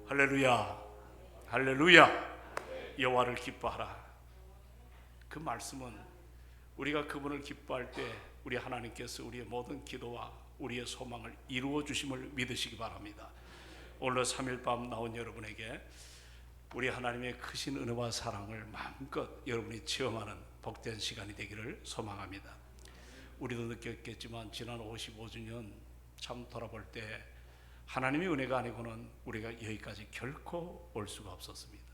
할렐루야, 할렐루야. 여호와를 기뻐하라. 그 말씀은 우리가 그분을 기뻐할 때 우리 하나님께서 우리의 모든 기도와 우리의 소망을 이루어 주심을 믿으시기 바랍니다. 오늘 3일 밤 나온 여러분에게 우리 하나님의 크신 은혜와 사랑을 마음껏 여러분이 체험하는 복된 시간이 되기를 소망합니다. 우리도 느꼈겠지만 지난 55주년 참 돌아볼 때 하나님의 은혜가 아니고는 우리가 여기까지 결코 올 수가 없었습니다.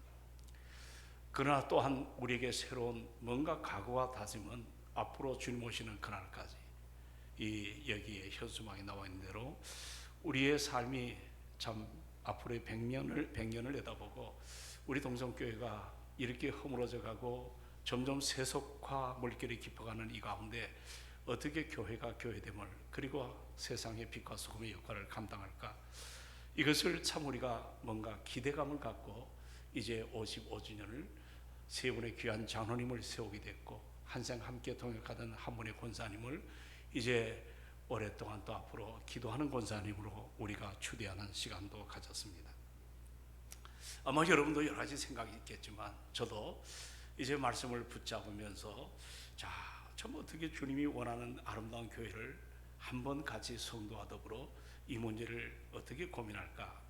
그러나 또한 우리에게 새로운 뭔가 각오와 다짐은 앞으로 주님 오시는 그날까지 이 여기에 현수막에 나와 있는 대로 우리의 삶이 참 앞으로의 100년을 내다보고 우리 동성교회가 이렇게 허물어져 가고 점점 세속화 물결이 깊어가는 이 가운데 어떻게 교회가 교회됨을, 그리고 세상의 빛과 소금의 역할을 감당할까, 이것을 참 우리가 뭔가 기대감을 갖고 이제 55주년을 세 분의 귀한 장로님을 세우게 됐고 한생 함께 동역하던 한 분의 권사님을 이제 오랫동안 또 앞으로 기도하는 권사님으로 우리가 추대하는 시간도 가졌습니다. 아마 여러분도 여러 가지 생각이 있겠지만 저도 이제 말씀을 붙잡으면서 참 어떻게 주님이 원하는 아름다운 교회를 한번 같이 성도와 더불어 이 문제를 어떻게 고민할까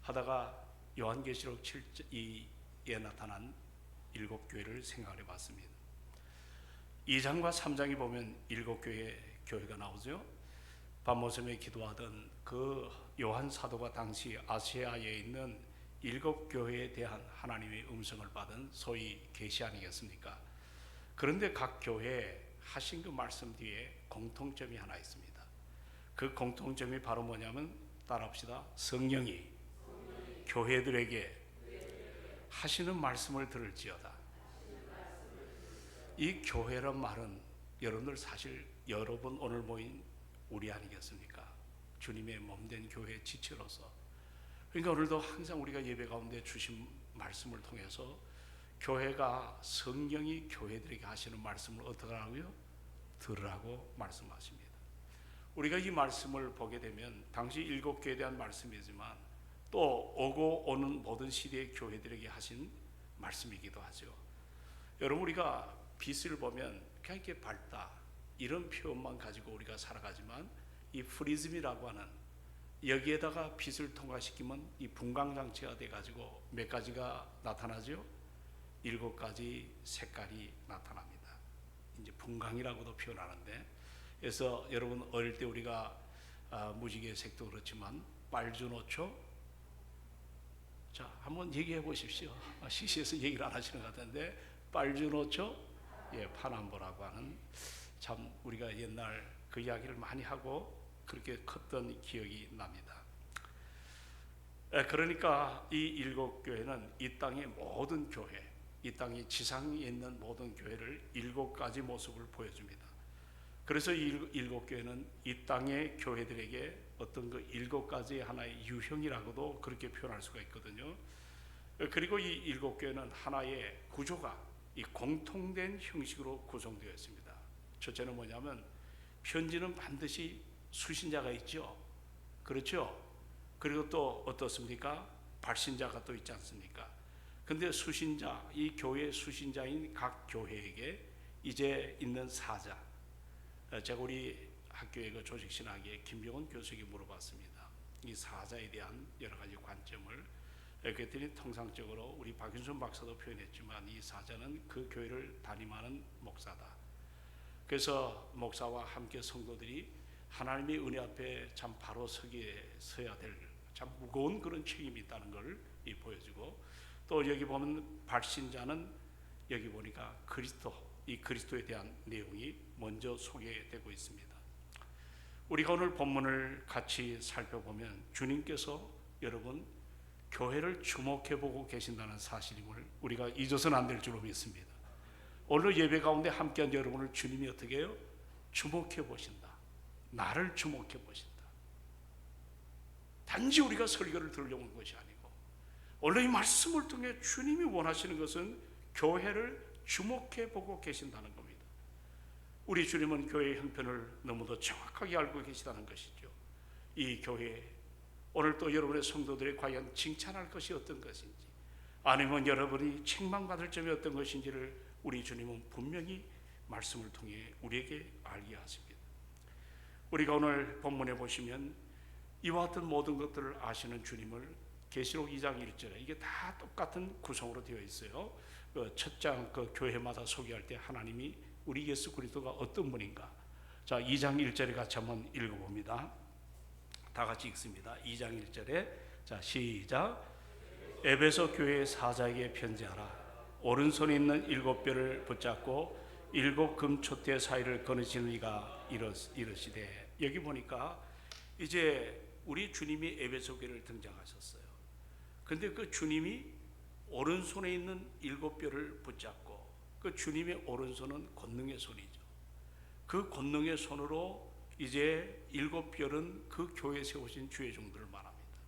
하다가 요한계시록 7장에 나타난 7교회를 생각해 봤습니다. 2장과 3장에 보면 7교회가 나오죠. 밤모섬에 기도하던 그 요한 사도가 당시 아시아에 있는 7교회에 대한 하나님의 음성을 받은 소위 계시 아니겠습니까? 그런데 각 교회에 하신 그 말씀 뒤에 공통점이 하나 있습니다. 그 공통점이 바로 뭐냐면 따라합시다. 성령이 교회들에게 하시는 말씀을 들을지어다. 이 교회란 말은 여러분들 사실 여러분 오늘 모인 우리 아니겠습니까? 주님의 몸된 교회의 지체로서. 그러니까 오늘도 항상 우리가 예배 가운데 주신 말씀을 통해서 교회가 성령이 교회들에게 하시는 말씀을 어떻게 하라고요? 들으라고 말씀하십니다. 우리가 이 말씀을 보게 되면 당시 7교회에 대한 말씀이지만 또 오고 오는 모든 시대의 교회들에게 하신 말씀이기도 하죠. 여러분, 우리가 빛을 보면 그냥 이렇게 밝다 이런 표현만 가지고 우리가 살아가지만 이 프리즘이라고 하는 여기에다가 빛을 통과시키면 이 분광장치가 돼가지고 몇 가지가 나타나죠? 7가지 색깔이 나타납니다. 이제 분광이라고도 표현하는데, 그래서 여러분 어릴 때 우리가 무지개 색도 그렇지만 빨주노초, 자 한번 얘기해 보십시오. 시시해서 얘기를 안 하시는 것 같은데 빨주노초, 파남보라고 하는, 참 우리가 옛날 그 이야기를 많이 하고 그렇게 컸던 기억이 납니다. 그러니까 이 7교회는 이 땅의 모든 교회, 이 땅이 지상에 있는 모든 교회를 7가지 모습을 보여줍니다. 그래서 이 7교회는 이 땅의 교회들에게 어떤 그 7가지 하나의 유형이라고도 그렇게 표현할 수가 있거든요. 그리고 이 7교회는 하나의 구조가 이 공통된 형식으로 구성되어 있습니다. 첫째는 뭐냐면 편지는 반드시 수신자가 있죠. 그렇죠? 그리고 또 어떻습니까? 발신자가 또 있지 않습니까? 근데 수신자, 이 교회의 수신자인 각 교회에게 이제 있는 사자, 제가 우리 학교의 그 조직신학의 김병원 교수에게 물어봤습니다. 이 사자에 대한 여러 가지 관점을. 그랬더니 통상적으로 우리 박윤순 박사도 표현했지만 이 사자는 그 교회를 담임하는 목사다. 그래서 목사와 함께 성도들이 하나님의 은혜 앞에 참 바로 서야 될 참 무거운 그런 책임이 있다는 걸 보여주고, 또 여기 보면 발신자는 여기 보니까 이 그리스도에 대한 내용이 먼저 소개되고 있습니다. 우리가 오늘 본문을 같이 살펴보면 주님께서 여러분 교회를 주목해보고 계신다는 사실임을 우리가 잊어서는 안 될 줄로 믿습니다. 오늘 예배 가운데 함께한 여러분을 주님이 어떻게 해요? 주목해보신다. 나를 주목해보신다. 단지 우리가 설교를 들으려고 온 것이 아니고 원래 이 말씀을 통해 주님이 원하시는 것은 교회를 주목해보고 계신다는 겁니다. 우리 주님은 교회의 형편을 너무도 정확하게 알고 계시다는 것이죠. 이 교회 오늘 또 여러분의 성도들이 과연 칭찬할 것이 어떤 것인지, 아니면 여러분이 책망받을 점이 어떤 것인지를 우리 주님은 분명히 말씀을 통해 우리에게 알게 하십니다. 우리가 오늘 본문에 보시면 이와 같은 모든 것들을 아시는 주님을 계시록 2장 1절에 이게 다 똑같은 구성으로 되어 있어요. 첫 장 교회마다 소개할 때 하나님이 우리 예수 그리스도가 어떤 분인가. 자, 2장 1절에 같이 한번 읽어봅니다. 다 같이 읽습니다. 2장 1절에 자 시작. 에베소 교회 사자에게 편지하라. 오른손에 있는 7뼈를 붙잡고 7 금촛대 사이를 거느시는 이가 이르시되. 여기 보니까 이제 우리 주님이 에베소 교회를 등장하셨어요. 근데 그 주님이 오른손에 있는 7뼈를 붙잡고, 그 주님의 오른손은 권능의 손이죠. 그 권능의 손으로 이제 7뼈는 그 교회에 세우신 주의 종들을 말합니다.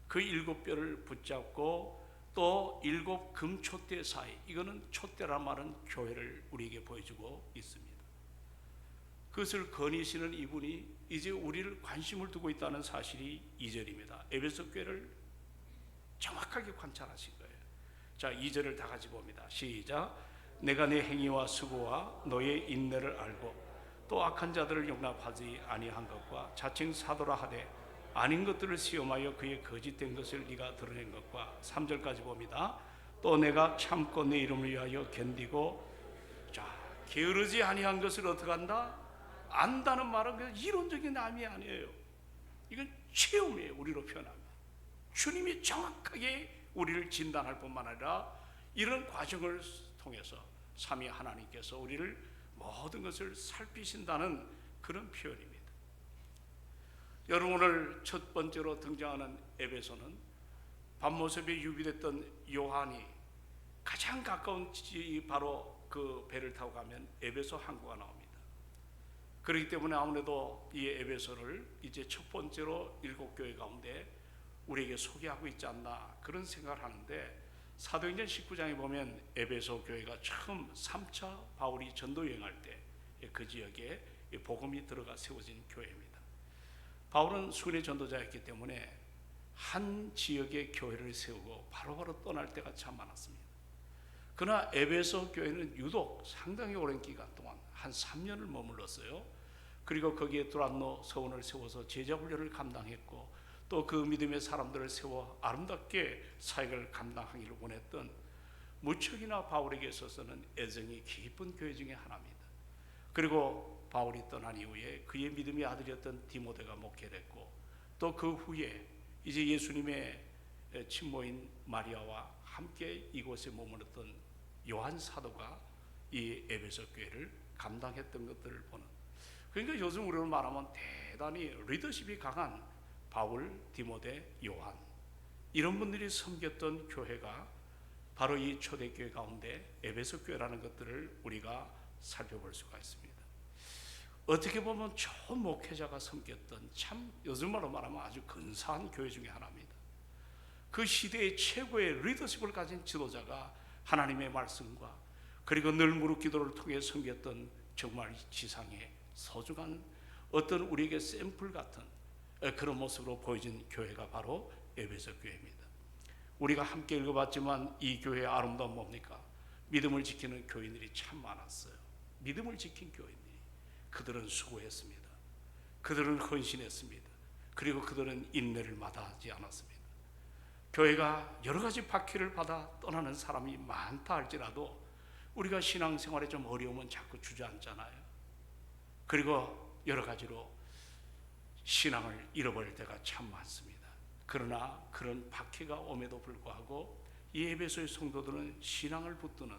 그 7뼈를 붙잡고 또 7 금촛대 사이, 이거는 촛대란 말은 교회를 우리에게 보여주고 있습니다. 그것을 거니시는 이분이 이제 우리를 관심을 두고 있다는 사실이 2절입니다. 에베소 교회를 정확하게 관찰하신 거예요. 자, 2절을 다 같이 봅니다. 시작. 내가 내 행위와 수고와 너의 인내를 알고 또 악한 자들을 용납하지 아니한 것과 자칭 사도라 하되 아닌 것들을 시험하여 그의 거짓된 것을 네가 드러낸 것과 3절까지 봅니다. 또 내가 참고 내 이름을 위하여 견디고, 자, 게으르지 아니한 것을 어떻게 한다? 안다는 말은 그냥 이론적인 남이 아니에요. 이건 체험이에요. 우리로 표현하면 주님이 정확하게 우리를 진단할 뿐만 아니라 이런 과정을 통해서 삼위 하나님께서 우리를 모든 것을 살피신다는 그런 표현입니다. 여러분, 오늘 첫 번째로 등장하는 에베소는 밤모습에 유비됐던 요한이 가장 가까운 바로 그 배를 타고 가면 에베소 항구가 나옵니다. 그렇기 때문에 아무래도 이 에베소를 이제 첫 번째로 7교회 가운데 우리에게 소개하고 있지 않나 그런 생각을 하는데, 사도행전 19장에 보면 에베소 교회가 처음 3차 바울이 전도 여행할 때 그 지역에 복음이 들어가 세워진 교회입니다. 바울은 순회 전도자였기 때문에 한 지역의 교회를 세우고 바로바로 떠날 때가 참 많았습니다. 그러나 에베소 교회는 유독 상당히 오랜 기간 동안 한 3년을 머물렀어요. 그리고 거기에 두란노 서원을 세워서 제자 훈련을 감당했고, 또 그 믿음의 사람들을 세워 아름답게 사역을 감당하기를 원했던 무척이나 바울에게 있어서는 애정이 깊은 교회 중에 하나입니다. 그리고 바울이 떠난 이후에 그의 믿음의 아들이었던 디모데가 목회를 했고, 또 그 후에 이제 예수님의 친모인 마리아와 함께 이곳에 머물렀던 요한 사도가 이 에베소 교회를 감당했던 것들을 보는, 그러니까 요즘 우리로 말하면 대단히 리더십이 강한 바울, 디모데, 요한, 이런 분들이 섬겼던 교회가 바로 이 초대교회 가운데 에베소 교회라는 것들을 우리가 살펴볼 수가 있습니다. 어떻게 보면 좋은 목회자가 섬겼던 참 요즘으로 말하면 아주 근사한 교회 중에 하나입니다. 그 시대의 최고의 리더십을 가진 지도자가 하나님의 말씀과 그리고 늘 무릎 기도를 통해 섬겼던 정말 지상의 소중한 어떤 우리에게 샘플 같은 그런 모습으로 보여진 교회가 바로 에베소 교회입니다. 우리가 함께 읽어봤지만 이 교회의 아름다운 뭡니까? 믿음을 지키는 교인들이 참 많았어요. 믿음을 지킨 교인들이, 그들은 수고했습니다. 그들은 헌신했습니다. 그리고 그들은 인내를 마다하지 않았습니다. 교회가 여러 가지 박해를 받아 떠나는 사람이 많다 할지라도 우리가 신앙생활에 좀 어려움은 자꾸 주저앉잖아요. 그리고 여러 가지로 신앙을 잃어버릴 때가 참 많습니다. 그러나 그런 박해가 옴에도 불구하고 이 에베소의 성도들은 신앙을 붙드는,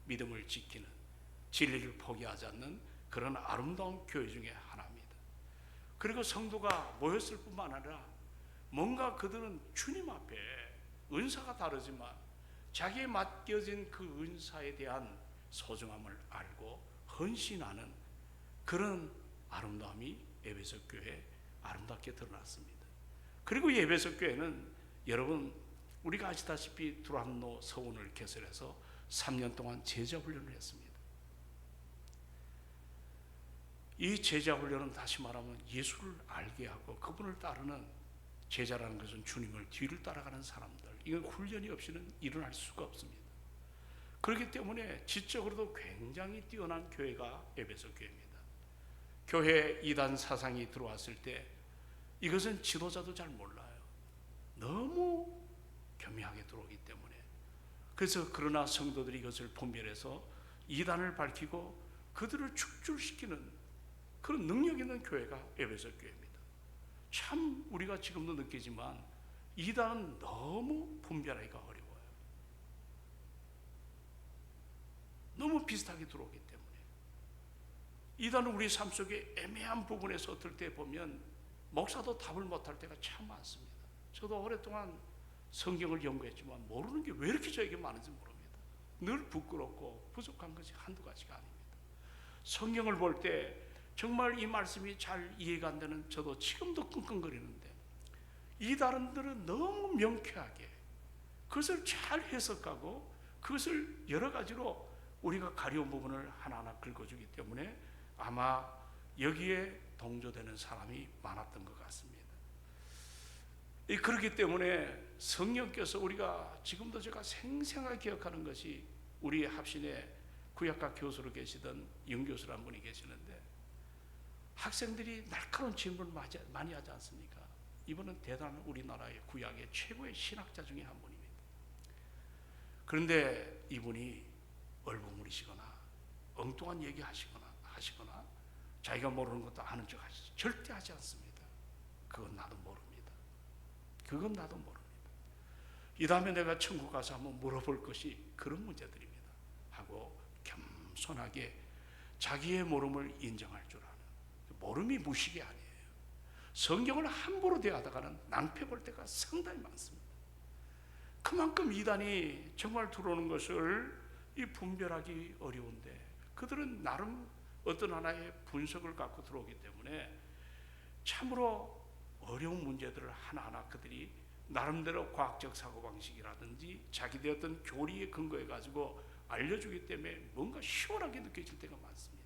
믿음을 지키는, 진리를 포기하지 않는 그런 아름다운 교회 중에 하나입니다. 그리고 성도가 모였을 뿐만 아니라 뭔가 그들은 주님 앞에 은사가 다르지만 자기에 맡겨진 그 은사에 대한 소중함을 알고 헌신하는 그런 아름다움이 에베소 교회에 아름답게 드러났습니다. 그리고 이 에베소 교회는 여러분 우리가 아시다시피 두란노 서원을 개설해서 3년 동안 제자 훈련을 했습니다. 이 제자 훈련은 다시 말하면 예수를 알게 하고 그분을 따르는 제자라는 것은 주님을 뒤를 따라가는 사람들, 이건 훈련이 없이는 일어날 수가 없습니다. 그렇기 때문에 지적으로도 굉장히 뛰어난 교회가 에베소 교회입니다. 교회 이단 사상이 들어왔을 때 이것은 지도자도 잘 몰라요. 너무 교묘하게 들어오기 때문에. 그래서 그러나 성도들이 이것을 분별해서 이단을 밝히고 그들을 축출시키는 그런 능력 있는 교회가 에베소 교회입니다. 참 우리가 지금도 느끼지만 이단은 너무 분별하기가 어려워요. 너무 비슷하게 들어오기 때문에. 이단은 우리 삶 속에 애매한 부분에서 어떨 때 보면 목사도 답을 못할 때가 참 많습니다. 저도 오랫동안 성경을 연구했지만 모르는 게 왜 이렇게 저에게 많은지 모릅니다. 늘 부끄럽고 부족한 것이 한두 가지가 아닙니다. 성경을 볼 때 정말 이 말씀이 잘 이해가 안 되는 저도 지금도 끙끙거리는데, 이단들은 너무 명쾌하게 그것을 잘 해석하고 그것을 여러 가지로 우리가 가려운 부분을 하나하나 긁어주기 때문에 아마 여기에 동조되는 사람이 많았던 것 같습니다. 그렇기 때문에 성령께서 우리가 지금도 제가 생생하게 기억하는 것이, 우리 합신의 구약과 교수로 계시던 윤교수라는 분이 계시는데 학생들이 날카로운 질문을 많이 하지 않습니까? 이분은 대단한 우리나라의 구약의 최고의 신학자 중에 한 분입니다. 그런데 이분이 얼버무리시거나 엉뚱한 얘기 하시거나 자기가 모르는 것도 아는 척 하시죠. 절대 하지 않습니다. 그건 나도 모릅니다. 이 다음에 내가 천국 가서 한번 물어볼 것이 그런 문제들입니다 하고 겸손하게 자기의 모름을 인정할 줄 아는, 모름이 무식이 아니에요. 성경을 함부로 대하다가는 낭패 볼 때가 상당히 많습니다. 그만큼 이단이 정말 들어오는 것을 분별하기 어려운데, 그들은 나름 어떤 하나의 분석을 갖고 들어오기 때문에 참으로 어려운 문제들을 하나하나 그들이 나름대로 과학적 사고방식이라든지 자기들의 어떤 교리에 근거해 가지고 알려주기 때문에 뭔가 시원하게 느껴질 때가 많습니다.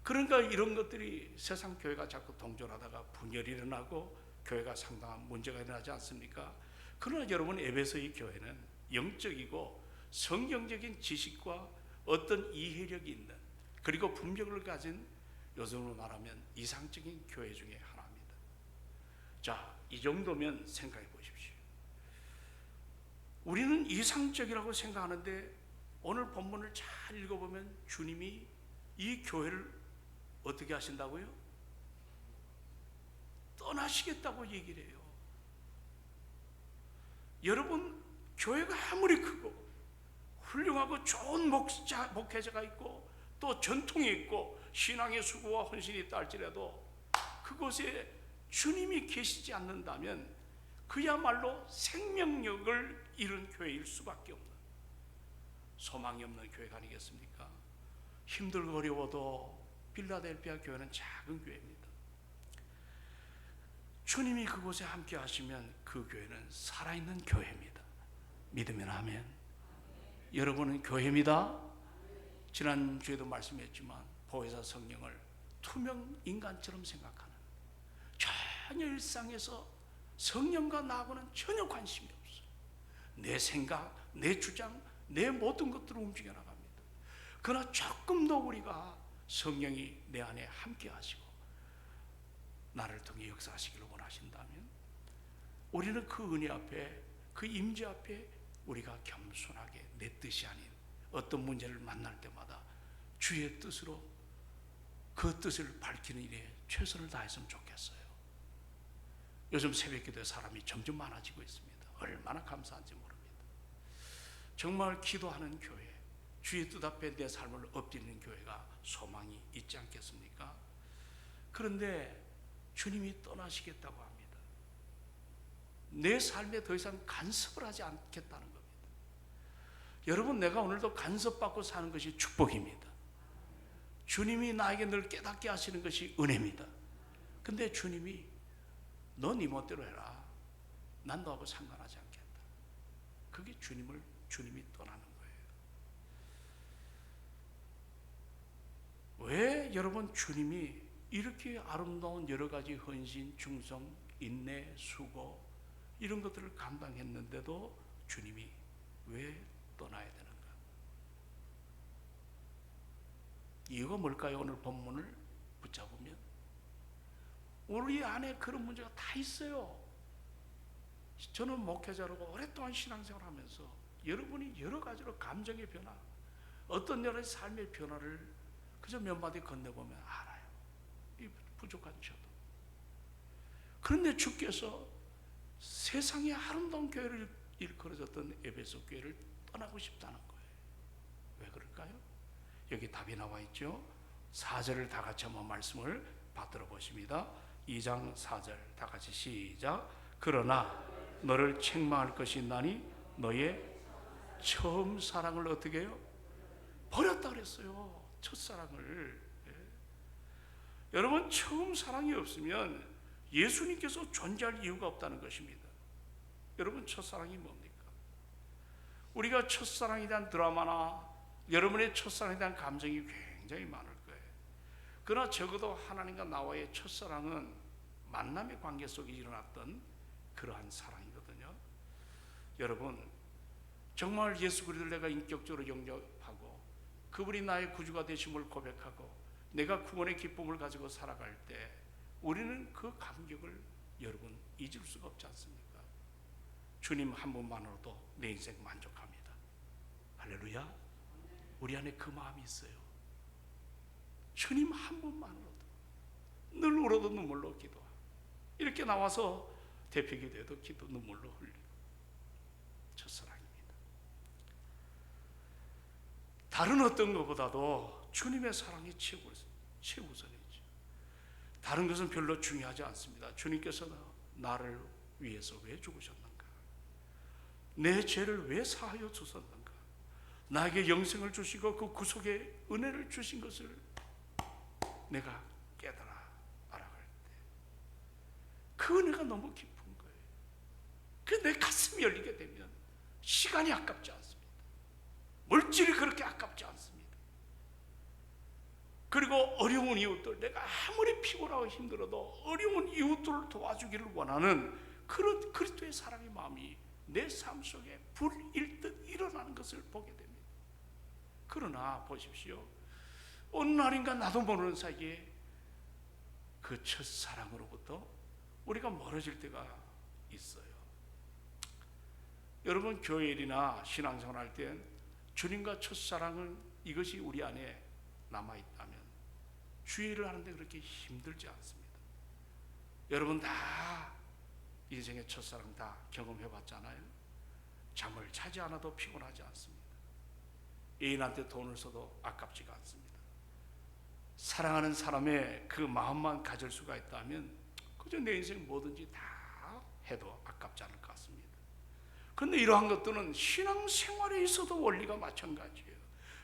그러니까 이런 것들이 세상 교회가 자꾸 동조하다가 분열이 일어나고 교회가 상당한 문제가 일어나지 않습니까? 그러나 여러분, 에베소의 교회는 영적이고 성경적인 지식과 어떤 이해력이 있는, 그리고 분별을 가진, 요즘으로 말하면 이상적인 교회 중에 하나입니다. 자, 이 정도면 생각해 보십시오. 우리는 이상적이라고 생각하는데 오늘 본문을 잘 읽어보면 주님이 이 교회를 어떻게 하신다고요? 떠나시겠다고 얘기를 해요. 여러분, 교회가 아무리 크고 훌륭하고 좋은 목회자가 있고 또 전통이 있고 신앙의 수고와 헌신이 있다 할지라도 그곳에 주님이 계시지 않는다면 그야말로 생명력을 잃은 교회일 수밖에 없는, 소망이 없는 교회가 아니겠습니까? 힘들고 어려워도 필라델피아 교회는 작은 교회입니다. 주님이 그곳에 함께 하시면 그 교회는 살아있는 교회입니다. 믿으면 아멘. 여러분은 교회입니다. 지난주에도 말씀했지만 보혜사 성령을 투명 인간처럼 생각하는, 전혀 일상에서 성령과 나하고는 전혀 관심이 없어요. 내 생각, 내 주장, 내 모든 것들을 움직여 나갑니다. 그러나 조금 더 우리가 성령이 내 안에 함께 하시고 나를 통해 역사하시기를 원하신다면 우리는 그 은혜 앞에, 그 임재 앞에 우리가 겸손하게 내 뜻이 아닌 어떤 문제를 만날 때마다 주의 뜻으로 그 뜻을 밝히는 일에 최선을 다했으면 좋겠어요. 요즘 새벽기도에 사람이 점점 많아지고 있습니다. 얼마나 감사한지 모릅니다. 정말 기도하는 교회, 주의 뜻 앞에 내 삶을 엎드리는 교회가 소망이 있지 않겠습니까? 그런데 주님이 떠나시겠다고 합니다. 내 삶에 더 이상 간섭을 하지 않겠다는 겁니다. 여러분, 내가 오늘도 간섭받고 사는 것이 축복입니다. 주님이 나에게 늘 깨닫게 하시는 것이 은혜입니다. 근데 주님이 너 네 멋대로 해라, 난 너하고 상관하지 않겠다. 그게 주님이 떠나는 거예요. 왜 여러분, 주님이 이렇게 아름다운 여러 가지 헌신, 충성, 인내, 수고 이런 것들을 감당했는데도 주님이 왜 떠나야 되는가? 이유가 뭘까요? 오늘 본문을 붙잡으면 우리 안에 그런 문제가 다 있어요. 저는 목회자로고 오랫동안 신앙생활하면서 여러분이 여러 가지로 감정의 변화, 어떤 여러 삶의 변화를 그저 몇 마디 건네보면 알아요. 이 부족한 저도. 그런데 주께서 세상의 아름다운 교회를 일컬어졌던 에베소 교회를 떠나고 싶다는 거예요. 왜 그럴까요? 여기 답이 나와 있죠. 4절을 다 같이 한번 말씀을 받들어 보십니다. 2장 4절 다 같이 시작. 그러나 너를 책망할 것이 있나니 너의 처음 사랑을 어떻게 해요? 버렸다 그랬어요. 첫사랑을. 여러분, 처음 사랑이 없으면 예수님께서 존재할 이유가 없다는 것입니다. 여러분, 첫사랑이 뭡니까? 우리가 첫사랑에 대한 드라마나 여러분의 첫사랑에 대한 감정이 굉장히 많을 거예요. 그러나 적어도 하나님과 나와의 첫사랑은 만남의 관계 속에 일어났던 그러한 사랑이거든요. 여러분, 정말 예수 그리스도를 내가 인격적으로 영접하고 그분이 나의 구주가 되심을 고백하고 내가 구원의 기쁨을 가지고 살아갈 때 우리는 그 감격을 여러분 잊을 수가 없지 않습니까? 주님 한 분만으로도 내 인생 만족합니다. 할렐루야. 우리 안에 그 마음이 있어요. 주님 한 분만으로도 늘 울어도 눈물로 기도하고 이렇게 나와서 대표기도해도 기도 눈물로 흘리고 첫사랑입니다. 다른 어떤 것보다도 주님의 사랑이 최우선이죠. 다른 것은 별로 중요하지 않습니다. 주님께서 나를 위해서 왜 죽으셨는가? 내 죄를 왜 사하여 주셨는가? 나에게 영생을 주시고 그 구속의 은혜를 주신 것을 내가 깨달아 알아갈 때 그 은혜가 너무 깊은 거예요. 그 내 가슴이 열리게 되면 시간이 아깝지 않습니다. 물질이 그렇게 아깝지 않습니다. 그리고 어려운 이웃들, 내가 아무리 피곤하고 힘들어도 어려운 이웃들을 도와주기를 원하는 그런 그리스도의 사랑의 마음이 내 삶 속에 불일 듯 일어나는 것을 보게 됩니다. 그러나 보십시오. 어느 날인가 나도 모르는 사이에 그 첫사랑으로부터 우리가 멀어질 때가 있어요. 여러분, 교회 일이나 신앙생활 할 때 주님과 첫사랑은 이것이 우리 안에 남아있다면 주의를 하는데 그렇게 힘들지 않습니다. 여러분 다 인생의 첫사랑 다 경험해봤잖아요. 잠을 자지 않아도 피곤하지 않습니다. 애인한테 돈을 써도 아깝지가 않습니다. 사랑하는 사람의 그 마음만 가질 수가 있다면 그저 내 인생 뭐든지 다 해도 아깝지 않을 것 같습니다. 그런데 이러한 것들은 신앙생활에 있어도 원리가 마찬가지예요.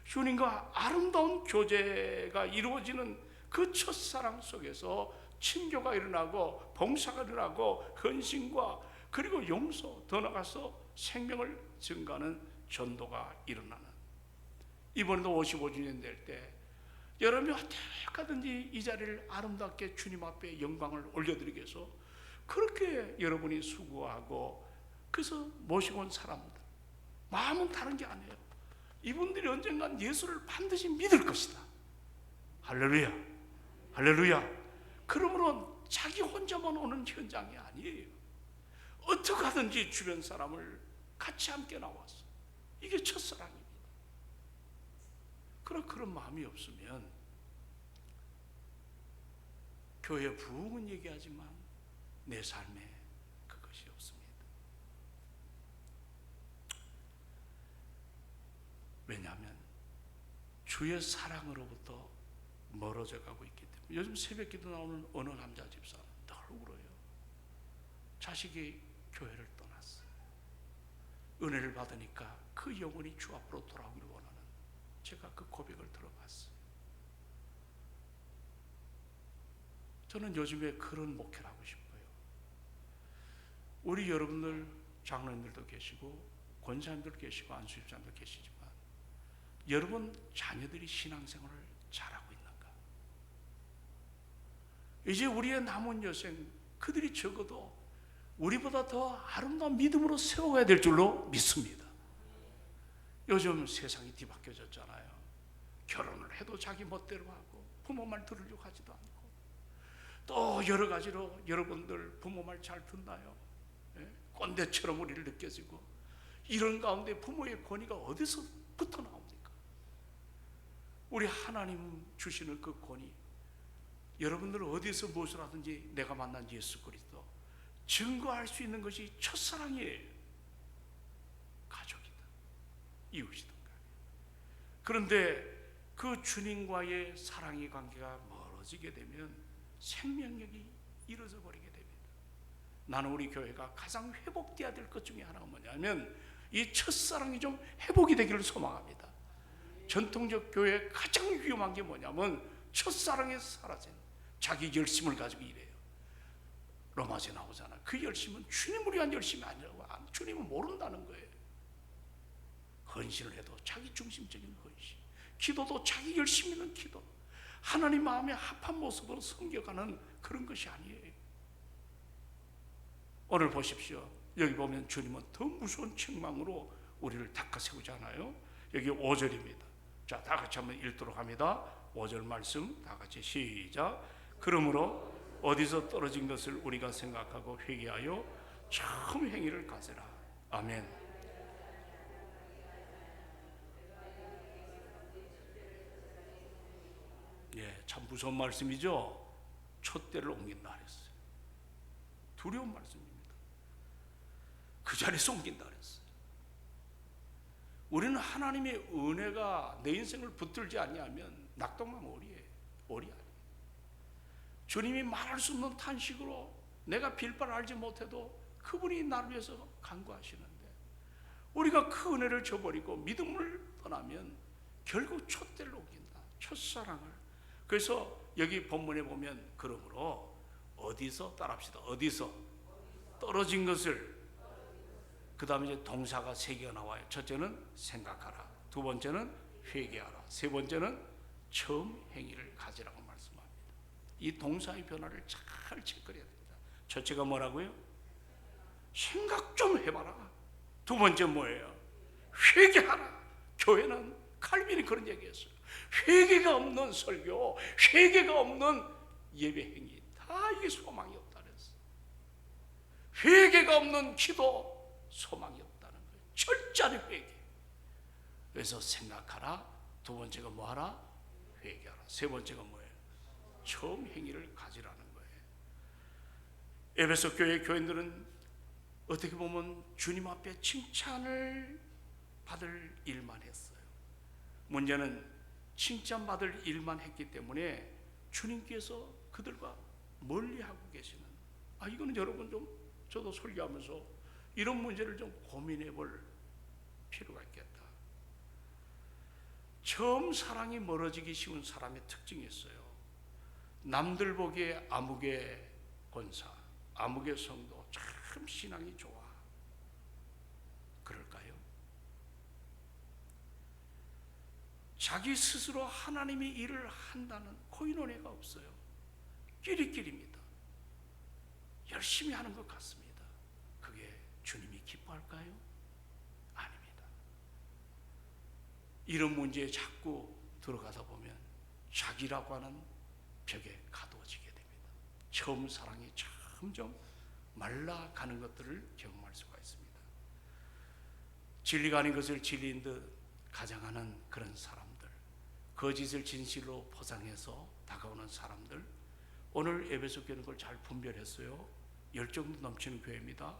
주님과 아름다운 교제가 이루어지는 그 첫사랑 속에서 친교가 일어나고 봉사가 일어나고 헌신과 그리고 용서, 더 나아가서 생명을 증가하는 전도가 일어나는, 이번에도 55주년 될 때 여러분이 어떻게든지 이 자리를 아름답게 주님 앞에 영광을 올려드리기 위해서 그렇게 여러분이 수고하고 그래서 모시고 온 사람들, 마음은 다른 게 아니에요. 이분들이 언젠간 예수를 반드시 믿을 것이다. 할렐루야, 할렐루야. 그러므로 자기 혼자만 오는 현장이 아니에요. 어떻게 하든지 주변 사람을 같이 함께 나와서, 이게 첫사랑입니다. 그런 마음이 없으면 교회 부흥은 얘기하지만 내 삶에 그것이 없습니다. 왜냐하면 주의 사랑으로부터 멀어져 가고 있기 때문에. 요즘 새벽기도 나오는 어느 남자 집사는 늘 울어요. 자식이 교회를 떠났어요. 은혜를 받으니까 그 영혼이 주 앞으로 돌아오기를 원하는, 제가 그 고백을 들어봤어요. 저는 요즘에 그런 목회를 하고 싶어요. 우리 여러분들 장로님들도 계시고 권사님들 계시고 안수집사님도 계시지만 여러분 자녀들이 신앙생활을 잘하고 있는가? 이제 우리의 남은 여생 그들이 적어도 우리보다 더 아름다운 믿음으로 세워야 될 줄로 믿습니다. 요즘 세상이 뒤바뀌어졌잖아요. 결혼을 해도 자기 멋대로 하고 부모 말 들으려고 하지도 않고, 또 여러 가지로 여러분들 부모 말 잘 듣나요? 꼰대처럼 우리를 느껴지고, 이런 가운데 부모의 권위가 어디서부터 나옵니까? 우리 하나님 주시는 그 권위, 여러분들은 어디서 무엇을 하든지 내가 만난 예수 그리스도 증거할 수 있는 것이 첫사랑이에요. 가족이다, 이웃이든가. 그런데 그 주님과의 사랑의 관계가 멀어지게 되면 생명력이 이루어져 버리게 됩니다. 나는 우리 교회가 가장 회복돼야 될 것 중에 하나가 뭐냐면 이 첫사랑이 좀 회복이 되기를 소망합니다. 전통적 교회의 가장 위험한 게 뭐냐면 첫사랑에 사라진 자기 열심을 가지고 일해요. 로마서에 나오잖아. 그 열심은 주님을 위한 열심이 아니라고. 주님은 모른다는 거예요. 헌신을 해도 자기 중심적인 헌신, 기도도 자기 열심 있는 기도, 하나님 마음에 합한 모습으로 섬겨가는 그런 것이 아니에요. 오늘 보십시오. 여기 보면 주님은 더 무서운 책망으로 우리를 닦아세우잖아요. 여기 5절입니다. 자, 다 같이 한번 읽도록 합니다. 5절 말씀 다 같이 시작. 그러므로 어디서 떨어진 것을 우리가 생각하고 회개하여 처음 행위를 가져라. 아멘. 예, 참 무서운 말씀이죠. 촛대를 옮긴다 그랬어요. 두려운 말씀입니다. 그 자리에서 옮긴다 그랬어요. 우리는 하나님의 은혜가 내 인생을 붙들지 아니하면 낙동강 오리예요. 오리 아니에요. 주님이 말할 수 없는 탄식으로 내가 빌바를 알지 못해도 그분이 나를 위해서 간구하시는데, 우리가 그 은혜를 저버리고 믿음을 떠나면 결국 촛대를 옮긴다. 첫사랑을. 그래서 여기 본문에 보면 그러므로 어디서, 따라합시다. 어디서 떨어진 것을, 그 다음에 이제 동사가 3개가 나와요. 첫째는 생각하라, 두 번째는 회개하라, 세 번째는 처음 행위를 가지라고 말씀합니다. 이 동사의 변화를 잘 체크해야 됩니다. 첫째가 뭐라고요? 생각 좀 해봐라. 두 번째 뭐예요? 회개하라. 교회는 칼빈이 그런 얘기했어요. 회개가 없는 설교, 회개가 없는 예배 행위, 다 이게 소망이 없다 그랬어요. 회개가 없는 기도, 소망이 없다는 거예요. 철저히 회개. 그래서 생각하라. 두 번째가 뭐하라? 회개하라. 세 번째가 뭐예요? 처음 행위를 가지라는 거예요. 에베소 교회 교인들은 어떻게 보면 주님 앞에 칭찬을 받을 일만 했어요. 문제는 칭찬받을 일만 했기 때문에 주님께서 그들과 멀리하고 계시는, 이거는 여러분 좀, 저도 설교하면서 이런 문제를 좀 고민해 볼 필요가 있겠다. 처음 사랑이 멀어지기 쉬운 사람의 특징이 있어요. 남들 보기에 암흑의 권사, 암흑의 성도, 참 신앙이 좋아. 그럴까요? 자기 스스로 하나님의 일을 한다는 코이노네가 없어요. 끼리끼리입니다. 열심히 하는 것 같습니다. 그게 주님이 기뻐할까요? 아닙니다. 이런 문제에 자꾸 들어가다 보면 자기라고 하는 벽에 가두어지게 됩니다. 처음 사랑이 점점 말라가는 것들을 경험할 수가 있습니다. 진리가 아닌 것을 진리인 듯 가장하는 그런 사람들, 거짓을 진실로 포장해서 다가오는 사람들, 오늘 에베소 교회는 그걸 잘 분별했어요. 열정도 넘치는 교회입니다.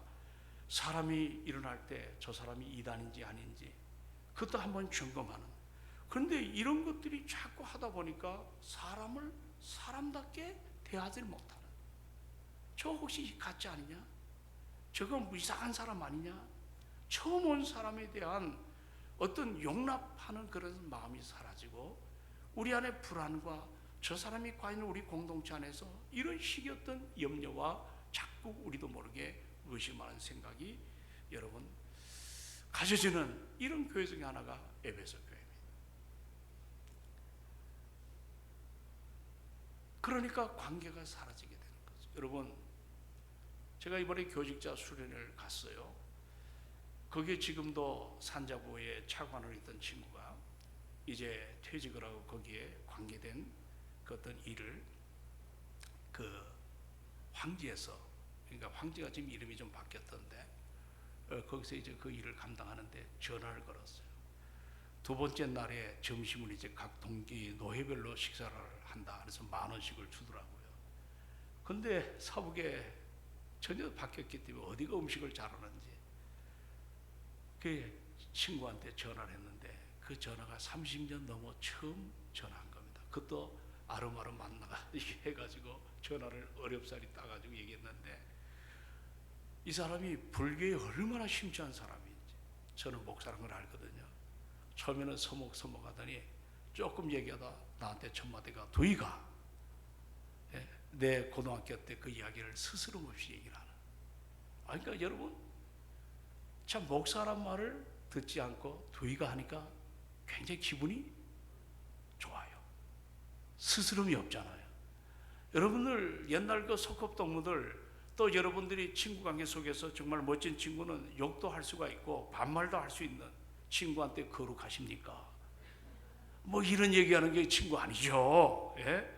사람이 일어날 때 저 사람이 이단인지 아닌지 그것도 한번 점검하는, 그런데 이런 것들이 자꾸 하다 보니까 사람을 사람답게 대하지 못하는, 저 혹시 가짜 아니냐? 저건 뭐 이상한 사람 아니냐? 처음 온 사람에 대한 어떤 용납하는 그런 마음이 사라지고, 우리 안에 불안과 저 사람이 과연 우리 공동체 안에서 이런 식의 어떤 염려와 자꾸 우리도 모르게 의심하는 생각이 여러분 가져지는 이런 교회 중에 하나가 에베소 교회입니다. 그러니까 관계가 사라지게 되는 거죠. 여러분, 제가 이번에 교직자 수련회를 갔어요. 거기에 지금도 산자부에 차관을 있던 친구가 이제 퇴직을 하고 거기에 관계된 그 어떤 일을 그 황지에서, 그러니까 황지가 지금 이름이 좀 바뀌었던데 거기서 이제 그 일을 감당하는데 전화를 걸었어요. 두 번째 날에 점심을 이제 각 동기 노회별로 식사를 한다. 그래서 10,000원씩을 주더라고요. 근데 사북에 전혀 바뀌었기 때문에 어디가 음식을 잘하는지 그 친구한테 전화를 했는데 그 전화가 30년 넘어 처음 전화한 겁니다. 그것도 아름아름 만나가 해가지고 전화를 어렵사리 따가지고 얘기했는데 이 사람이 불교에 얼마나 심취한 사람인지 저는 목사라는 걸 알거든요. 처음에는 서먹서먹하더니 조금 얘기하다 나한테 첫 마디가 도희가 내 고등학교 때 그 이야기를 스스럼 없이 얘기를 하는. 그러니까 여러분 참 목사란 말을 듣지 않고 도희가 하니까 굉장히 기분이 좋아요. 스스럼이 없잖아요. 여러분들 옛날 그 석업동무들 또 여러분들이 친구 관계 속에서 정말 멋진 친구는 욕도 할 수가 있고 반말도 할 수 있는 친구한테 거룩하십니까? 뭐 이런 얘기하는 게 친구 아니죠. 예?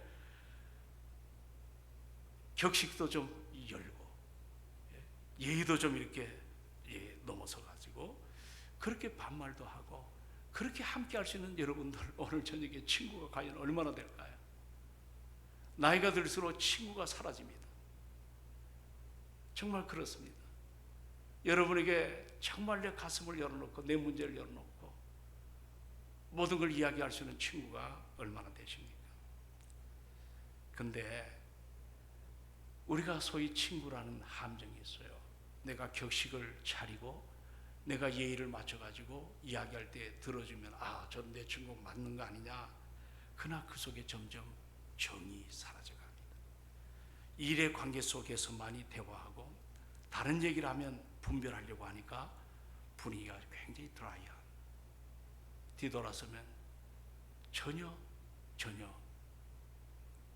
격식도 좀 열고 예의도 좀 이렇게 넘어서 가지고 그렇게 반말도 하고 그렇게 함께 할 수 있는 여러분들 오늘 저녁에 친구가 과연 얼마나 될까요? 나이가 들수록 친구가 사라집니다. 정말 그렇습니다. 여러분에게 정말 내 가슴을 열어놓고 내 문제를 열어놓고 모든 걸 이야기할 수 있는 친구가 얼마나 되십니까? 근데 우리가 소위 친구라는 함정이 있어요. 내가 격식을 차리고 내가 예의를 맞춰가지고 이야기할 때 들어주면 저는 내 친구 맞는 거 아니냐. 그러나 그 속에 점점 정이 사라져갑니다. 일의 관계 속에서만이 대화하고 다른 얘기를 하면 분별하려고 하니까 분위기가 굉장히 드라이한, 뒤돌아서면 전혀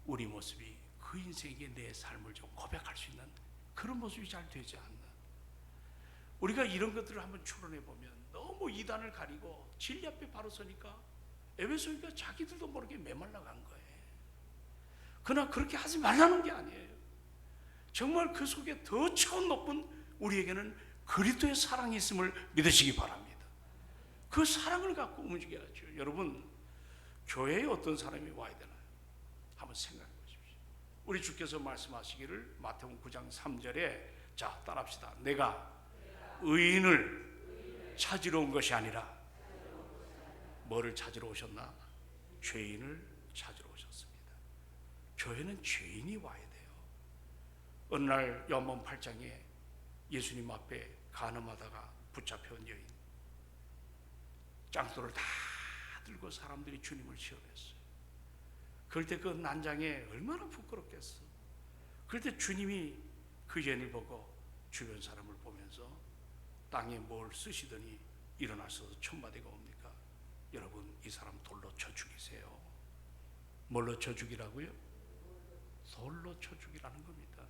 우리 모습이 그 인생에 내 삶을 좀 고백할 수 있는 그런 모습이 잘 되지 않는, 우리가 이런 것들을 한번 추론해 보면 너무 이단을 가리고 진리 앞에 바로 서니까 에베소니까 자기들도 모르게 메말라간 거예요. 그러나 그렇게 하지 말라는 게 아니에요. 정말 그 속에 더 차원 높은 우리에게는 그리스도의 사랑이 있음을 믿으시기 바랍니다. 그 사랑을 갖고 움직여야죠. 여러분, 교회에 어떤 사람이 와야 되나요? 한번 생각해 보십시오. 우리 주께서 말씀하시기를 마태복음 9장 3절에 자 따라합시다. 내가 의인을 찾으러 온 것이 아니라 뭐를 찾으러 오셨나? 죄인을 찾으러 오셨습니다. 교회는 죄인이 와야 돼요. 어느 날 요한복음 8장에 예수님 앞에 간음하다가 붙잡혀온 여인, 짱돌을 다 들고 사람들이 주님을 시험했어요. 그럴 때 그 난장에 얼마나 부끄럽겠어. 그럴 때 주님이 그 여인을 보고 주변 사람을 보면서 땅에 뭘 쓰시더니 일어나셔서 첫 마디가 옵니까? 여러분, 이 사람 돌로 쳐 죽이세요. 뭘로 쳐 죽이라고요? 돌로 쳐 죽이라는 겁니다.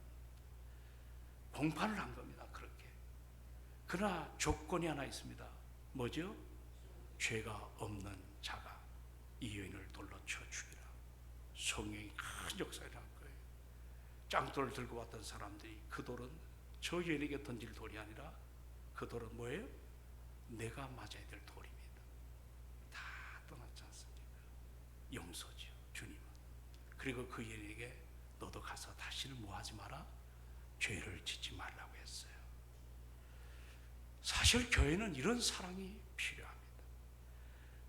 공판을 한 겁니다. 그렇게. 그러나 조건이 하나 있습니다. 뭐죠? 죄가 없는 자가 이 여인을 돌로 쳐 죽이라. 성령이 큰 역사를 한 거예요. 짱돌을 들고 왔던 사람들이 그 돌은 저 여인에게 던질 돌이 아니라 그 돌은 뭐예요? 내가 맞아야 될 돌입니다. 다 떠났지 않습니까? 용서죠, 주님은. 그리고 그 여인에게 너도 가서 다시는 뭐 하지 마라? 죄를 짓지 말라고 했어요. 사실 교회는 이런 사랑이 필요합니다.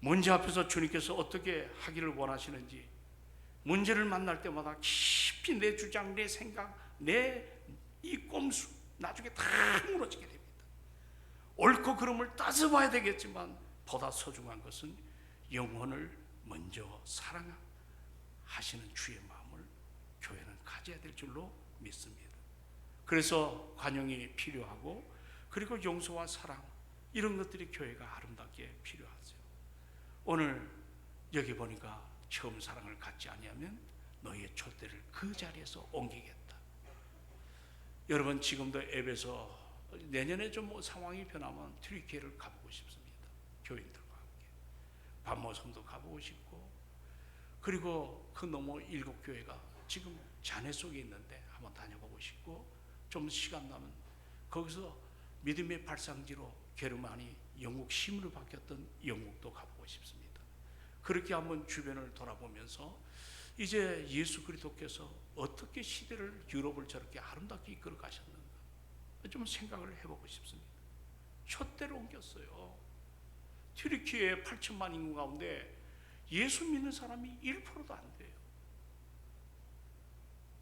문제 앞에서 주님께서 어떻게 하기를 원하시는지 문제를 만날 때마다 깊이 내 주장, 내 생각, 내 이 꼼수 나중에 다 무너지게 됩니다. 옳고 그름을 따져봐야 되겠지만 보다 소중한 것은 영혼을 먼저 사랑하시는 주의 마음을 교회는 가져야 될 줄로 믿습니다. 그래서 관용이 필요하고 그리고 용서와 사랑, 이런 것들이 교회가 아름답게 필요하죠. 오늘 여기 보니까 처음 사랑을 갖지 아니하면 너희의 촛대를 그 자리에서 옮기겠다. 여러분 지금도 앱에서 내년에 좀 상황이 변하면 튀르키예를 가보고 싶습니다. 교인들과 함께 밤모섬도 가보고 싶고, 그리고 그 너머 7교회가 지금 잔해 속에 있는데 한번 다녀보고 싶고, 좀 시간 나면 거기서 믿음의 발상지로 게르만이 영국 시민으로 바뀌었던 영국도 가보고 싶습니다. 그렇게 한번 주변을 돌아보면서 이제 예수 그리스도께서 어떻게 시대를, 유럽을 저렇게 아름답게 이끌어 가셨는가 좀 생각을 해보고 싶습니다. 촛대를 옮겼어요. 튀르키예 8천만 인구 가운데 예수 믿는 사람이 1%도 안 돼요.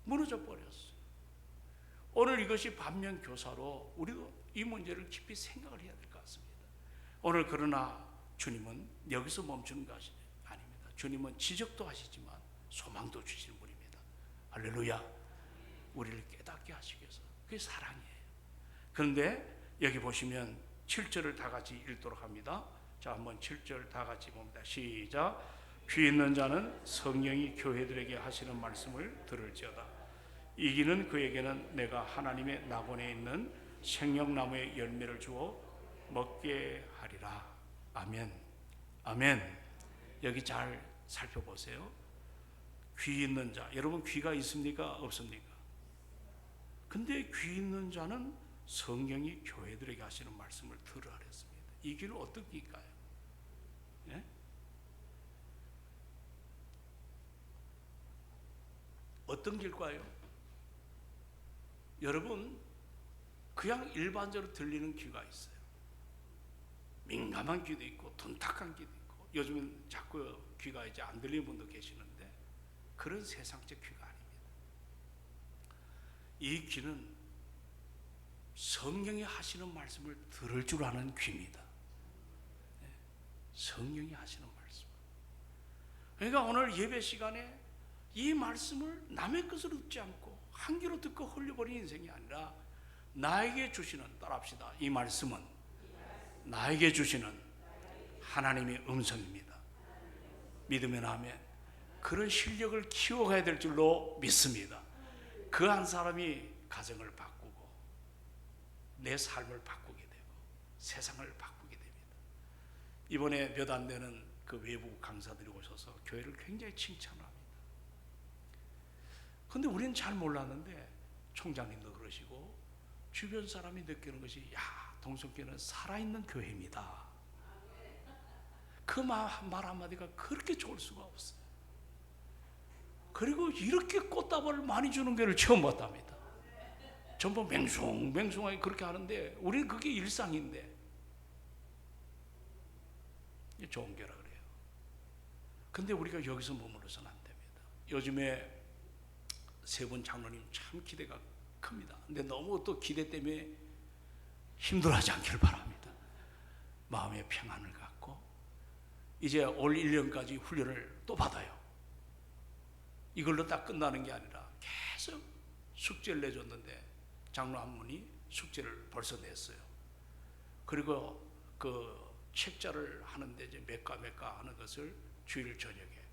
무너져 버렸어요. 오늘 이것이 반면교사로 우리도 이 문제를 깊이 생각을 해야 될 것 같습니다. 오늘 그러나 주님은 여기서 멈추는 것이 아닙니다. 주님은 지적도 하시지만 소망도 주시는 분입니다. 할렐루야. 우리를 깨닫게 하시기 위해서. 그게 사랑이에요. 그런데 여기 보시면 7절을 다 같이 읽도록 합니다. 자, 한번 7절 다 같이 봅니다. 시작. 귀 있는 자는 성령이 교회들에게 하시는 말씀을 들을지어다. 이기는 그에게는 내가 하나님의 낙원에 있는 생명나무의 열매를 주어 먹게 하리라. 아멘. 아멘. 여기 잘 살펴보세요. 귀 있는 자, 여러분 귀가 있습니까? 없습니까? 근데 귀 있는 자는 성령이 교회들에게 하시는 말씀을 들으라 그랬습니다. 이 길은 어떤 길일까요? 예? 어떤 길일까요? 여러분, 그냥 일반적으로 들리는 귀가 있어요. 민감한 귀도 있고 둔탁한 귀도 있고, 요즘은 자꾸 귀가 이제 안 들리는 분도 계시는데 그런 세상적 귀가 아닙니다. 이 귀는 성령이 하시는 말씀을 들을 줄 아는 귀입니다. 성령이 하시는 말씀. 그러니까 오늘 예배 시간에 이 말씀을 남의 것을 듣지 않고 한 귀로 듣고 흘려버리는 인생이 아니라 나에게 주시는, 따라합시다. 이 말씀은 나에게 주시는 하나님의 음성입니다. 믿으면 아멘. 그런 실력을 키워가야 될 줄로 믿습니다. 그 한 사람이 가정을 바꾸고 내 삶을 바꾸게 되고 세상을 바꾸게 됩니다. 이번에 몇 안 되는 그 외부 강사들이 오셔서 교회를 굉장히 칭찬합니다. 근데 우리는 잘 몰랐는데 총장님도 그러시고 주변 사람이 느끼는 것이, 야, 동성교회는 살아있는 교회입니다. 그 말 한마디가 그렇게 좋을 수가 없어요. 그리고 이렇게 꽃다발을 많이 주는 교회를 처음 봤답니다. 전부 맹숭맹숭하게 그렇게 하는데 우리는 그게 일상인데 좋은 교회라 그래요. 근데 우리가 여기서 머무르서는 안 됩니다. 요즘에 세 분 장로님 참 기대가 큽니다. 근데 너무 또 기대 때문에 힘들어하지 않기를 바랍니다. 마음의 평안을 갖고 이제 올 1년까지 훈련을 또 받아요. 이걸로 딱 끝나는 게 아니라 계속 숙제를 내줬는데 장로 한 분이 숙제를 벌써 냈어요. 그리고 그 책자를 하는데 이제 몇 과 하는 것을 주일 저녁에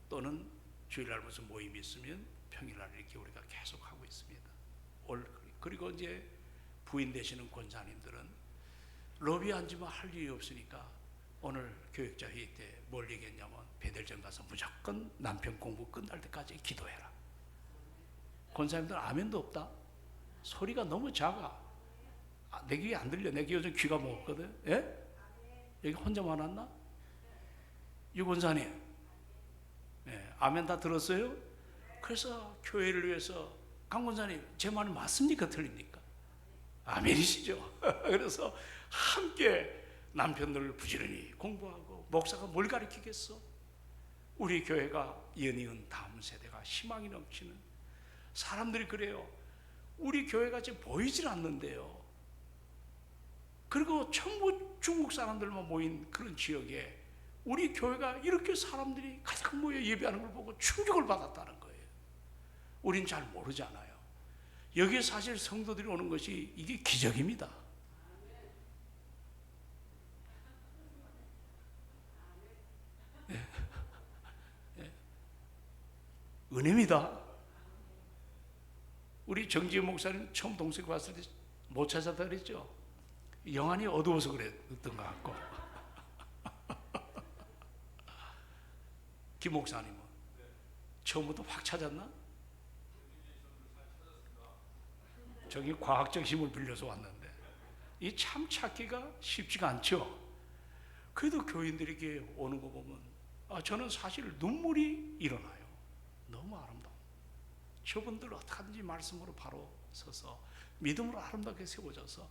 또는 주일날 무슨 모임이 있으면 평일날 이렇게 우리가 계속 하고 있습니다. 그리고 이제 부인 되시는 권사님들은 로비에 앉으면 할 일이 없으니까 오늘 교육자 회의 때 뭘 얘기했냐면 베델전 가서 무조건 남편 공부 끝날 때까지 기도해라. 권사님들 아멘도 없다. 소리가 너무 작아. 내 귀에 안 들려. 내 귀 요즘 귀가 먹었거든. 예? 여기 혼자만 왔나? 유 권사님, 예, 아멘 다 들었어요? 그래서 교회를 위해서 강 권사님, 제 말이 맞습니까? 틀립니까? 아멘이시죠? 그래서 함께 남편들 부지런히 공부하고, 목사가 뭘 가르치겠어? 우리 교회가 연이은 다음 세대가 희망이 넘치는 사람들이 그래요. 우리 교회가 지금 보이질 않는데요. 그리고 전부 중국 사람들만 모인 그런 지역에 우리 교회가 이렇게 사람들이 가득 모여 예배하는 걸 보고 충격을 받았다는 거예요. 우린 잘 모르잖아요. 여기에 사실 성도들이 오는 것이 이게 기적입니다. 은혜입니다. 우리 정지현 목사님 처음 동생 왔을 때 못 찾았다 그랬죠. 영안이 어두워서 그랬던 것 같고 김 목사님은 처음부터 확 찾았나? 저기 과학적 힘을 빌려서 왔는데 이 참 찾기가 쉽지가 않죠. 그래도 교인들에게 오는 거 보면 저는 사실 눈물이 일어나요. 너무 아름다워. 저분들 어떡하든지 말씀으로 바로 서서 믿음으로 아름답게 세워져서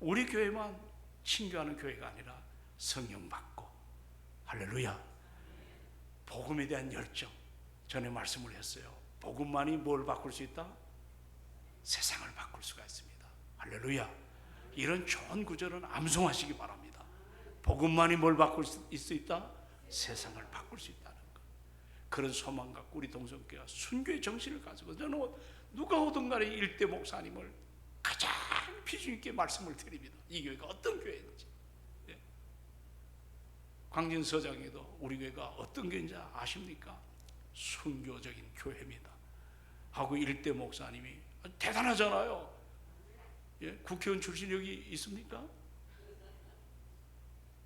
우리 교회만 친교하는 교회가 아니라 성령 받고, 할렐루야, 복음에 대한 열정. 전에 말씀을 했어요. 복음만이 뭘 바꿀 수 있다? 세상을 바꿀 수가 있습니다. 할렐루야. 이런 좋은 구절은 암송하시기 바랍니다. 복음만이 뭘 바꿀 수 있다? 세상을 바꿀 수 있다는 것. 그런 소망 갖고 우리 동성교회가 순교의 정신을 가지고, 저는 누가 오든 간에 일대 목사님을 가장 비중 있게 말씀을 드립니다. 이 교회가 어떤 교회인지. 예. 광진 서장에도 우리 교회가 어떤 교회인지 아십니까? 순교적인 교회입니다 하고 일대 목사님이 대단하잖아요. 예? 국회의원 출신 여기 있습니까?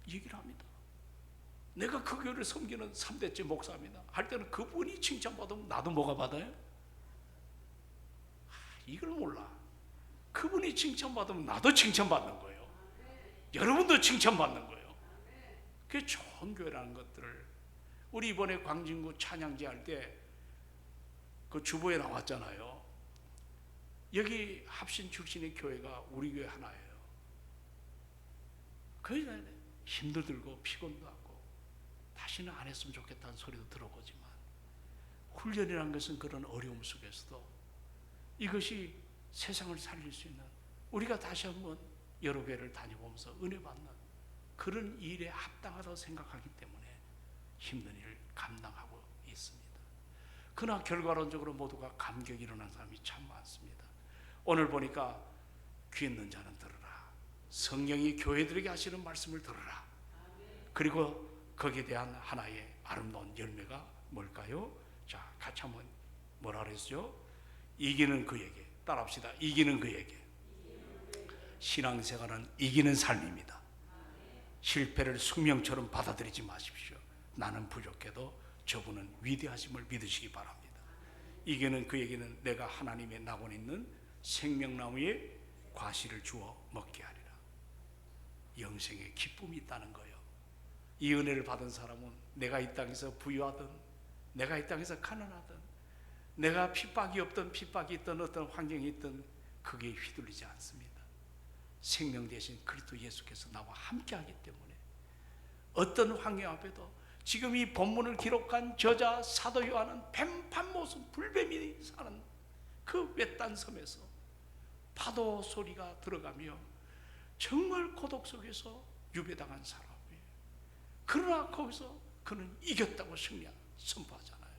얘기를 합니다. 내가 그 교회를 섬기는 3대째 목사입니다 할 때는 그분이 칭찬받으면 나도 뭐가 받아요? 이걸 몰라. 그분이 칭찬받으면 나도 칭찬받는 거예요. 여러분도 칭찬받는 거예요. 그게 좋은 교회라는 것들을, 우리 이번에 광진구 찬양제 할 때 그 주보에 나왔잖아요. 여기 합신 출신의 교회가 우리 교회 하나예요. 그러니까 힘도 들고 피곤도 하고 다시는 안 했으면 좋겠다는 소리도 들어보지만, 훈련이라는 것은 그런 어려움 속에서도 이것이 세상을 살릴 수 있는, 우리가 다시 한번 여러 교회를 다녀보면서 은혜 받는 그런 일에 합당하다고 생각하기 때문에 힘든 일을 감당하고 있습니다. 그러나 결과론적으로 모두가 감격이 일어난 사람이 참 많습니다. 오늘 보니까 귀 있는 자는 들으라. 성령이 교회들에게 하시는 말씀을 들으라. 그리고 거기에 대한 하나의 아름다운 열매가 뭘까요? 자, 같이 한번 뭐라 그랬죠? 이기는 그에게, 따라합시다. 이기는 그에게. 신앙생활은 이기는 삶입니다. 실패를 숙명처럼 받아들이지 마십시오. 나는 부족해도 저분은 위대하심을 믿으시기 바랍니다. 이기는 그에게는 내가 하나님의 낙원 있는 생명나무의 과실을 주어 먹게 하리라. 영생의 기쁨이 있다는 거예요. 이 은혜를 받은 사람은 내가 이 땅에서 부유하든, 내가 이 땅에서 가난하든, 내가 핍박이 없던 핍박이 있던 어떤 환경이 있던 그게 휘둘리지 않습니다. 생명 대신 그리스도 예수께서 나와 함께하기 때문에 어떤 환경 앞에도, 지금 이 본문을 기록한 저자 사도 요한은 뱀판 모습 불뱀이 사는 그 외딴 섬에서 파도 소리가 들어가며 정말 고독 속에서 유배당한 사람이에요. 그러나 거기서 그는 이겼다고 선포하잖아요.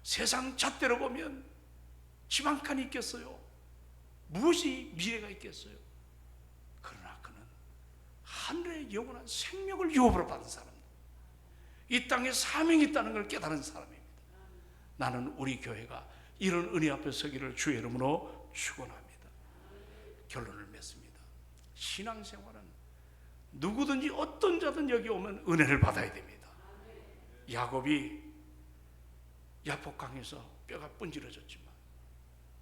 세상 잣대로 보면 집 한 칸이 있겠어요? 무엇이 미래가 있겠어요? 그러나 그는 하늘의 영원한 생명을 유업으로 받은 사람, 이 땅에 사명이 있다는 걸 깨달은 사람입니다. 나는 우리 교회가 이런 은혜 앞에 서기를 주의 이름으로 축원합니다. 결론을 맺습니다. 신앙생활은 누구든지 어떤 자든 여기 오면 은혜를 받아야 됩니다. 야곱이 야복강에서 뼈가 분질러졌지만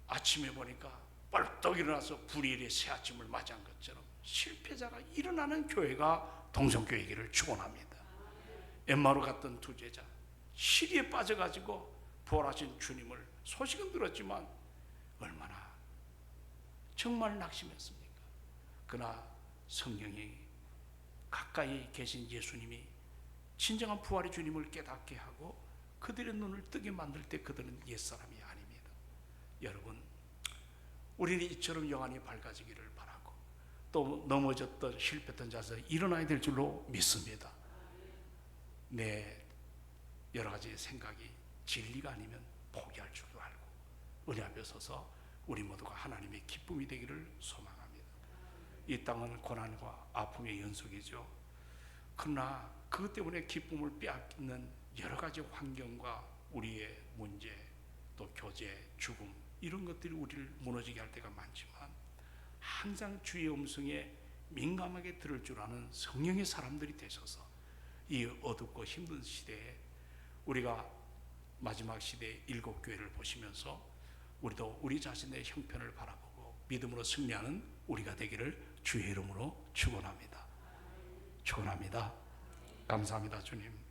아침에 보니까 벌떡 일어나서 불의일의 새 아침을 맞이한 것처럼 실패자가 일어나는 교회가 동성교회이기를 축원합니다. 엠마로 갔던 두 제자, 시리에 빠져가지고 부활하신 주님을 소식은 들었지만 얼마나 정말 낙심했습니까? 그러나 성령이 가까이 계신 예수님이 진정한 부활의 주님을 깨닫게 하고 그들의 눈을 뜨게 만들 때 그들은 옛사람이 아닙니다. 여러분, 우리는 이처럼 영안이 밝아지기를 바라고, 또 넘어졌던 실패했던 자서 일어나야 될 줄로 믿습니다. 내 여러 가지 생각이 진리가 아니면 포기할 줄도 알고 은혜 앞에 서서 우리 모두가 하나님의 기쁨이 되기를 소망합니다. 이 땅은 고난과 아픔의 연속이죠. 그러나 그것 때문에 기쁨을 빼앗기는 여러 가지 환경과 우리의 문제, 또 교제, 죽음 이런 것들이 우리를 무너지게 할 때가 많지만 항상 주의 음성에 민감하게 들을 줄 아는 성령의 사람들이 되셔서 이 어둡고 힘든 시대에 우리가 마지막 시대의 일곱 교회를 보시면서 우리도 우리 자신의 형편을 바라보고 믿음으로 승리하는 우리가 되기를 주의 이름으로 축원합니다. 축원합니다. 감사합니다, 주님.